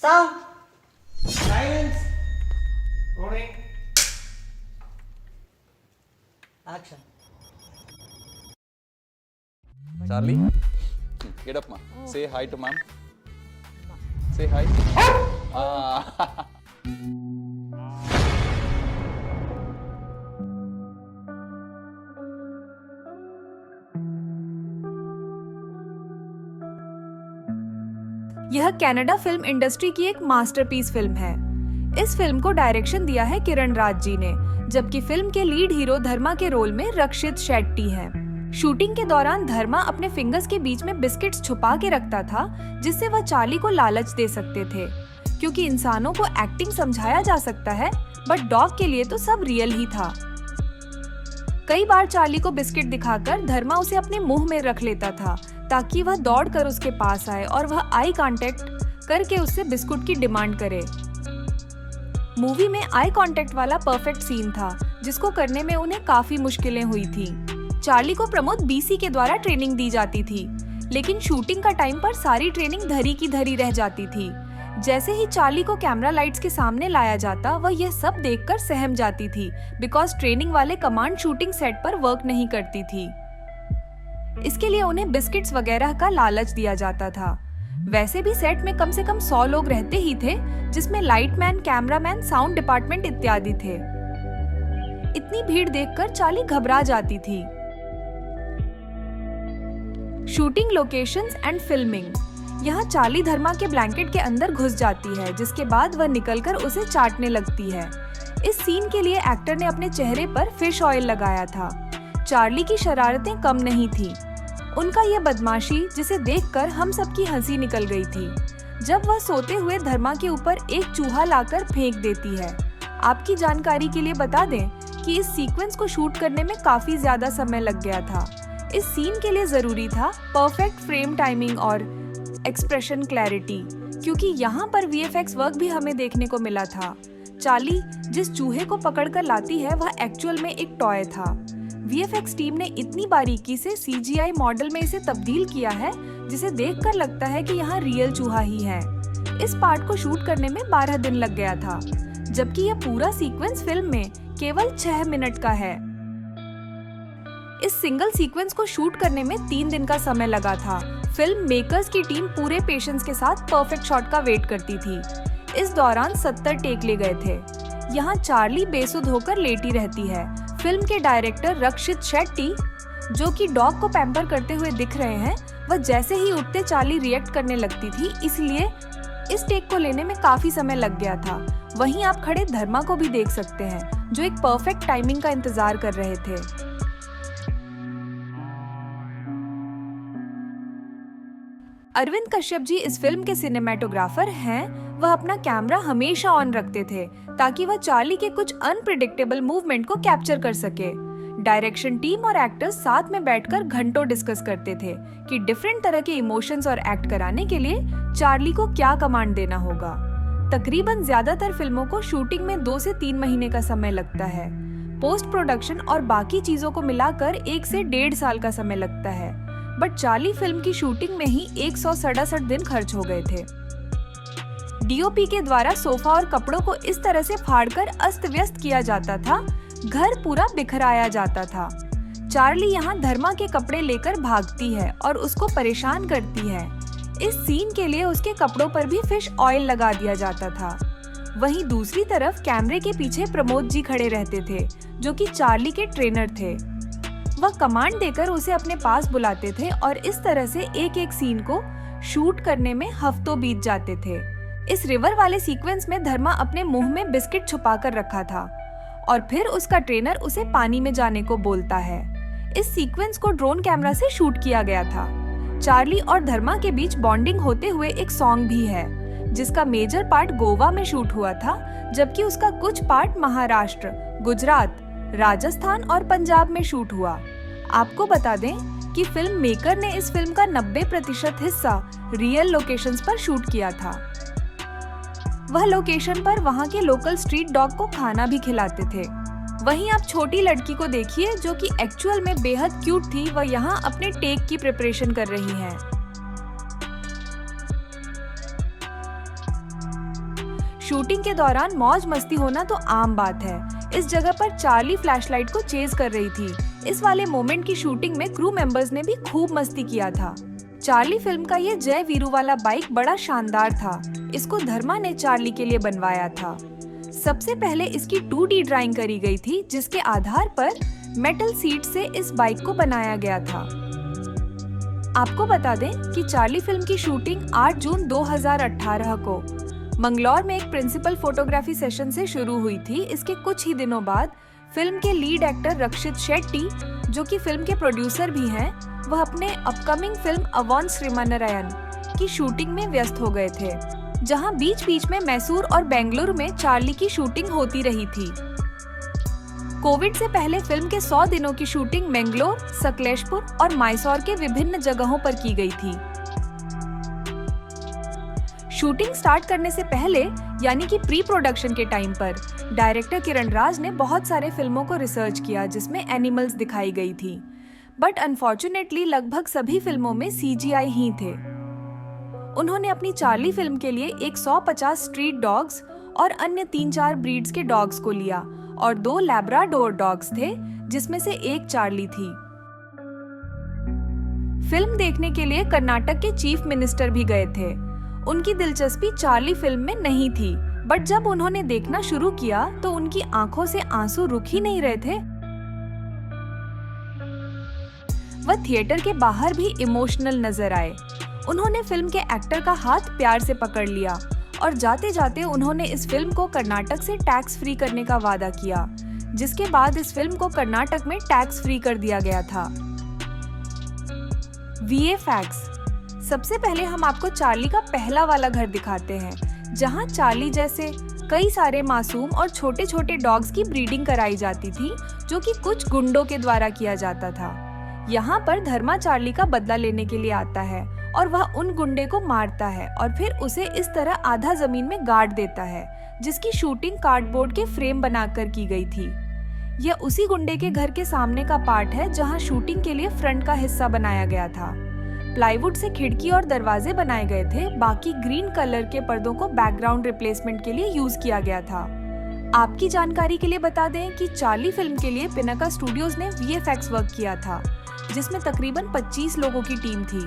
Sound. Silence. Rolling. Action. Charlie, get up, ma. Say hi to ma'am. Say hi. Ah. यह Canada film industry की एक masterpiece film है। इस film को direction दिया है किरण राज जी ने, जबकि फिल्म के लीड हीरो धर्मा के रोल में रक्षित शेट्टी हैं। शूटिंग के दौरान धर्मा अपने फिंगर्स के बीच में बिस्किट्स छुपा के रखता था, जिससे वह चार्ली को लालच दे सकते थे, क्योंकि इंसानों को एक्टिंग समझाया जा सकता है, बट डॉग के लिए तो सब रियल ही था। कई बार चार्ली को बिस्किट दिखाकर धर्मा उसे अपने मुंह में रख लेता था, ताकि वह दौड़कर उसके पास आए और वह आई कांटेक्ट करके उससे बिस्कुट की डिमांड करे। मूवी में आई कांटेक्ट वाला परफेक्ट सीन था, जिसको करने में उन्हें काफी मुश्किलें हुई थी। चार्ली को प्रमोद बीसी के द्वारा ट्रेनिंग दी जाती थी, लेकिन शूटिंग का टाइम पर सारी ट्रेनिंग धरी की धरी रह जाती थी। जैसे ही चार्ली को कैमरा लाइट्स के सामने लाया जाता, वह यह सब देखकर सहम जाती थी, बिकॉज ट्रेनिंग वाले कमांड शूटिंग सेट पर वर्क नहीं करती थी। इसके लिए उन्हें बिस्किट्स वगैरह का लालच दिया जाता था। वैसे भी सेट में कम से कम 100 लोग रहते ही थे, जिसमें लाइटमैन, कैमरामैन, साउंड डिपार्टमेंट इत्यादि थे। इतनी भीड़ देखकर चार्ली घबरा जाती थी। Shooting locations and filming. यहाँ चार्ली धर्मा के ब्लैंकेट के अंदर घुस जाती है, जिसके बाद वह निकलकर उसे चाटने लगती है। इस सीन के लिए एक्टर ने अपने चेहरे पर फिश ऑयल लगाया था। चार्ली की शरारतें कम नहीं थी। उनका ये बदमाशी, जिसे देखकर हम सबकी हंसी निकल गई थी, जब वह सोते हुए धर्मा के ऊपर एक चूहा लाकर फेंक देती है। आपकी जानकारी के लिए बता दें कि इस सीक्वेंस को शूट करने में काफी ज्यादा समय लग गया था। इस सीन के लिए जरूरी था परफेक्ट फ्रेम टाइमिंग और एक्सप्रेशन क्लैरिटी, क्योंकि यहाँ पर वीएफएक्स वर्क भी हमें देखने को मिला था। चार्ली जिस चूहे को पकड़कर लाती है, वह एक्चुअल में एक टॉय था। वीएफएक्स टीम ने इतनी बारीकी से सीजीआई मॉडल में इसे तब्दील किया है, जिसे देखकर लगता है कि यहाँ रियल चूहा ही है। इस पार्ट को शूट करने में 12 दिन लग गया था, जबकि यह पूरा सीक्वेंस फिल्म में केवल 6 मिनट का है। इस सिंगल सीक्वेंस को शूट करने में 3 दिन का समय लगा था। फिल्म मेकर्स की टीम पूरे पेशेंस के साथ परफेक्ट शॉट का वेट करती थी। इस दौरान 70 टेक ले गए थे। यहाँ चार्ली बेसुध होकर लेटी रहती है। फिल्म के डायरेक्टर रक्षित शेट्टी, जो कि डॉग को पैम्पर करते हुए दिख रहे हैं, वह जैसे ही उठते चार्ली रिएक्ट करने लगती थी, इसलिए इस टेक को लेने में काफी समय लग गया था। वहीं आप खड़े धर्मा को भी देख सकते हैं, जो एक परफेक्ट टाइमिंग का इंतजार कर रहे थे। अरविंद कश्यप जी इस फिल्म के सिनेमेटोग्राफर हैं। वह अपना कैमरा हमेशा ऑन रखते थे, ताकि वह चार्ली के कुछ अनप्रिडिक्टेबल मूवमेंट को कैप्चर कर सके। डायरेक्शन टीम और एक्टर्स साथ में बैठकर घंटों डिस्कस करते थे कि डिफरेंट तरह के इमोशंस और एक्ट कराने के लिए चार्ली को क्या कमांड देना होगा। तकरीबन ज्यादातर फिल्मों को शूटिंग में 2 से 3 महीने का समय लगता है। पोस्ट प्रोडक्शन और बाकी चीजों को मिलाकर 1 से 1.5 साल का समय लगता है, बट चार्ली फिल्म की शूटिंग में ही 167 दिन खर्च हो गए थे। डीओपी के द्वारा सोफा और कपड़ों को इस तरह से फाड़कर अस्त व्यस्त किया जाता था, घर पूरा बिखराया जाता था। चार्ली यहाँ धर्मा के कपड़े लेकर भागती है और उसको परेशान करती है। इस सीन के लिए उसके कपड़ों पर भी फिश ऑयल लगा दिया जाता था। वहीं दूसरी तरफ कैमरे के पीछे प्रमोद जी खड़े रहते थे, जो कि चार्ली के ट्रेनर थे। वह कमांड देकर उसे अपने पास बुलाते थे और इस तरह से एक एक सीन को शूट करने में हफ्तों बीत जाते थे। इस रिवर वाले सीक्वेंस में धर्मा अपने मुंह में बिस्किट छुपा कर रखा था और फिर उसका ट्रेनर उसे पानी में जाने को बोलता है। इस सीक्वेंस को ड्रोन कैमरा से शूट किया गया था। चार्ली और धर्मा के बीच बॉन्डिंग होते हुए एक सॉन्ग भी है, जिसका मेजर पार्ट गोवा में शूट हुआ था, जबकि उसका कुछ पार्ट महाराष्ट्र, गुजरात, राजस्थान और पंजाब में शूट हुआ। आपको बता दें कि फिल्म मेकर ने इस फिल्म का 90% हिस्सा रियल लोकेशंस पर शूट किया था। वह लोकेशन पर वहां के लोकल स्ट्रीट डॉग को खाना भी खिलाते थे। वहीं आप छोटी लड़की को देखिए, जो कि एक्चुअल में बेहद क्यूट थी। वह यहाँ अपने टेक की प्रिपरेशन कर रही है। शूटिंग के दौरान मौज मस्ती होना तो आम बात है। इस जगह पर चार्ली फ्लैशलाइट को चेज कर रही थी। इस वाले मोमेंट की शूटिंग में क्रू मेंबर्स ने भी खूब मस्ती किया था। चार्ली फिल्म का ये जय वीरू वाला बाइक बड़ा शानदार था। इसको धर्मा ने चार्ली के लिए बनवाया था। सबसे पहले इसकी 2D ड्राइंग करी गई थी, जिसके आधार पर मेटल सीट से इस बाइक को बनाया गया था। आपको बता दें कि चार्ली फिल्म की शूटिंग 8 जून 2018 को मंगलौर में एक प्रिंसिपल फोटोग्राफी सेशन से शुरू हुई थी। इसके कुछ ही दिनों बाद फिल्म के लीड एक्टर रक्षित शेट्टी, जो कि फिल्म के प्रोड्यूसर भी हैं, वह अपने अपकमिंग फिल्म अवॉन श्रीमानारायण की शूटिंग में व्यस्त हो गए थे, जहां बीच बीच में मैसूर और बेंगलुरु में चार्ली की शूटिंग होती रही थी। कोविड से पहले फिल्म के 100 दिनों की शूटिंग मैंगलोर, सकलेशपुर और मैसूर के विभिन्न जगहों पर की गई थी। शूटिंग स्टार्ट करने से पहले यानी कि प्री प्रोडक्शन के टाइम पर डायरेक्टर किरण राज ने बहुत सारे फिल्मों को रिसर्च किया, जिसमें एनिमल्स दिखाई गई थी। बट अनफॉर्चुनेटली लगभग सभी फिल्मों में CGI ही थे। उन्होंने अपनी चार्ली फिल्म के लिए 150 स्ट्रीट डॉग्स और अन्य 3-4 ब्रीड्स के डॉग्स को लिया और 2 लैब्राडोर डॉग्स थे, जिसमें से एक चार्ली थी। फिल्म देखने के लिए कर्नाटक के चीफ मिनिस्टर भी गए थे। उनकी दिलचस्पी चार्ली फिल्म में नहीं थी, बट जब उन्होंने देखना शुरू किया तो उनकी आंखों से आंसू रुक ही नहीं रहे थे। वह थिएटर के बाहर भी इमोशनल नजर आए। उन्होंने फिल्म के एक्टर का हाथ प्यार से पकड़ लिया और जाते जाते उन्होंने इस फिल्म को कर्नाटक से टैक्स फ्री करने का वादा किया, जिसके बाद इस फिल्म को कर्नाटक में टैक्स फ्री कर दिया गया था। VFX। सबसे पहले हम आपको चार्ली का पहला वाला घर दिखाते हैं, जहां चार्ली जैसे कई सारे मासूम और छोटे छोटे डॉग्स की ब्रीडिंग कराई जाती थी, जो कि कुछ गुंडों के द्वारा किया जाता था। यहाँ पर धर्मा चार्ली का बदला लेने के लिए आता है और वह उन गुंडे को मारता है और फिर उसे इस तरह आधा जमीन में गाड़ देता है, जिसकी शूटिंग कार्डबोर्ड के फ्रेम बनाकर की गई थी। यह उसी गुंडे के घर के सामने का पार्ट है, जहाँ शूटिंग के लिए फ्रंट का हिस्सा बनाया गया था। प्लाईवुड से खिड़की और दरवाजे बनाए गए थे। बाकी ग्रीन कलर के पर्दों को बैकग्राउंड रिप्लेसमेंट के लिए यूज किया गया था। आपकी जानकारी के लिए बता दें कि चार्ली फिल्म के लिए पिनाका स्टूडियोज ने VFX वर्क किया था, जिसमें तकरीबन 25 लोगों की टीम थी।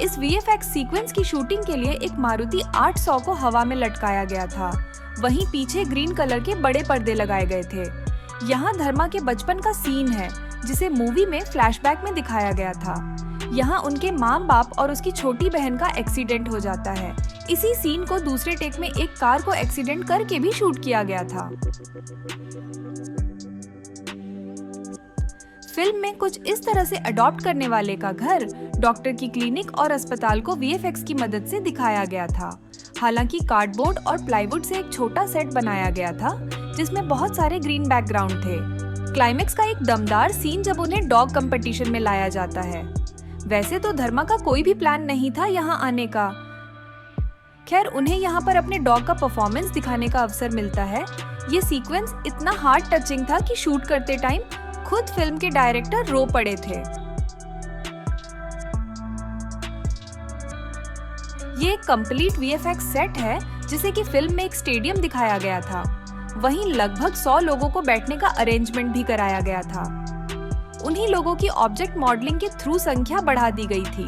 इस VFX सीक्वेंस की शूटिंग के लिए एक मारुति 800 को हवा में लटकाया गया था। वहीं पीछे ग्रीन कलर के बड़े पर्दे लगाए गए थे। यहाँ धर्मा के बचपन का सीन है, जिसे मूवी में फ्लैशबैक में दिखाया गया था। यहाँ उनके माँ बाप और उसकी छोटी बहन का एक्सीडेंट हो जाता है। इसी सीन को दूसरे टेक में एक कार को एक्सीडेंट करके भी शूट किया गया था। फिल्म में कुछ इस तरह से अडॉप्ट करने वाले का घर, डॉक्टर की क्लिनिक और अस्पताल को VFX की मदद से दिखाया गया था। हालांकि कार्डबोर्ड और प्लाईवुड से एक छोटा सेट बनाया गया था, जिसमें बहुत सारे ग्रीन बैकग्राउंड थे। क्लाइमेक्स का एक दमदार सीन जब उन्हें डॉग कंपटीशन में लाया जाता है। वैसे तो धर्मा का कोई भी प्लान नहीं था यहाँ आने का। खैर, उन्हें यहाँ पर अपने डॉग का परफॉर्मेंस दिखाने का अवसर मिलता है। ये सीक्वेंस इतना हार्ट टचिंग था कि शूट करते टाइम खुद फिल्म के डायरेक्टर रो पड़े थे। ये एक कंप्लीट VFX सेट है, जिसे कि फिल्म में एक स्टेडियम दिखाया गया था। वहीं लगभग 100 लोगों को बैठने का अरेंजमेंट भी कराया गया था। उन्हीं लोगों की ऑब्जेक्ट मॉडलिंग के थ्रू संख्या बढ़ा दी गई थी।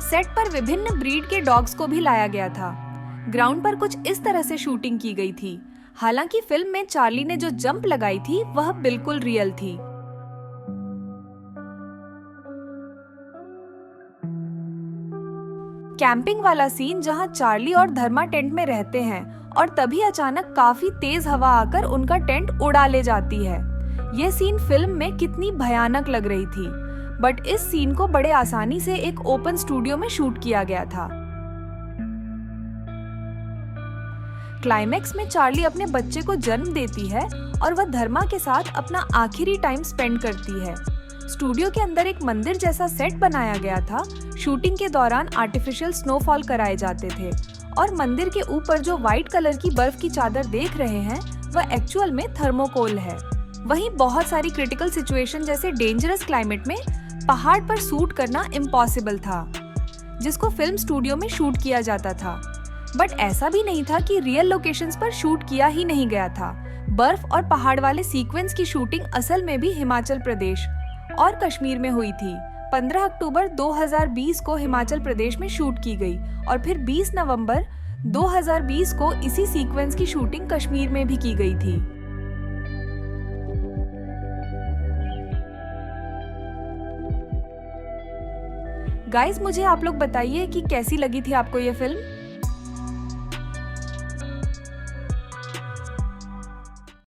सेट पर विभिन्न ब्रीड के डॉग्स को भी लाया गया था। ग्राउंड पर कुछ इस तरह से शूटिंग की गई थी। हालांकि फिल्म में चार्ली ने जो जंप लगाई थी वह बिल्कुल रियल थी। कैंपिंग वाला सीन, जहां चार्ली और धर्मा टेंट में रहते हैं और तभी अचानक काफी तेज हवा आकर उनका टेंट उड़ा ले जाती है। यह सीन फिल्म में कितनी भयानक लग रही थी, बट इस सीन को बड़े आसानी से एक ओपन स्टूडियो में शूट किया गया था। क्लाइमेक्स में चार्ली अपने बच्चे को जन्म देती है और वह धर्मा के साथ अपना आखिरी टाइम स्पेंड करती है। स्टूडियो के अंदर एक मंदिर जैसा सेट बनाया गया था। शूटिंग के दौरान आर्टिफिशियल स्नोफॉल कराए जाते थे और मंदिर के ऊपर जो व्हाइट कलर की बर्फ की चादर देख रहे हैं वह एक्चुअल में थर्मोकोल है। वहीं बहुत सारी क्रिटिकल सिचुएशन जैसे डेंजरस क्लाइमेट में पहाड़ पर शूट करना इम्पॉसिबल था। जिसको फिल्म स्टूडियो में शूट किया जाता था। बट ऐसा भी नहीं था कि रियल लोकेशंस पर शूट किया ही नहीं गया था। बर्फ और पहाड़ वाले सीक्वेंस की शूटिंग असल में भी हिमाचल प्रदेश और कश्मीर में हुई थी। 15 अक्टूबर 2020 को हिमाचल प्रदेश में शूट की गई और फिर 20 नवंबर 2020 को इसी सीक्वेंस की शूटिंग कश्मीर में भी की गई थी। गाइस, मुझे आप लोग बताइए कि कैसी लगी थी आपको ये फिल्म।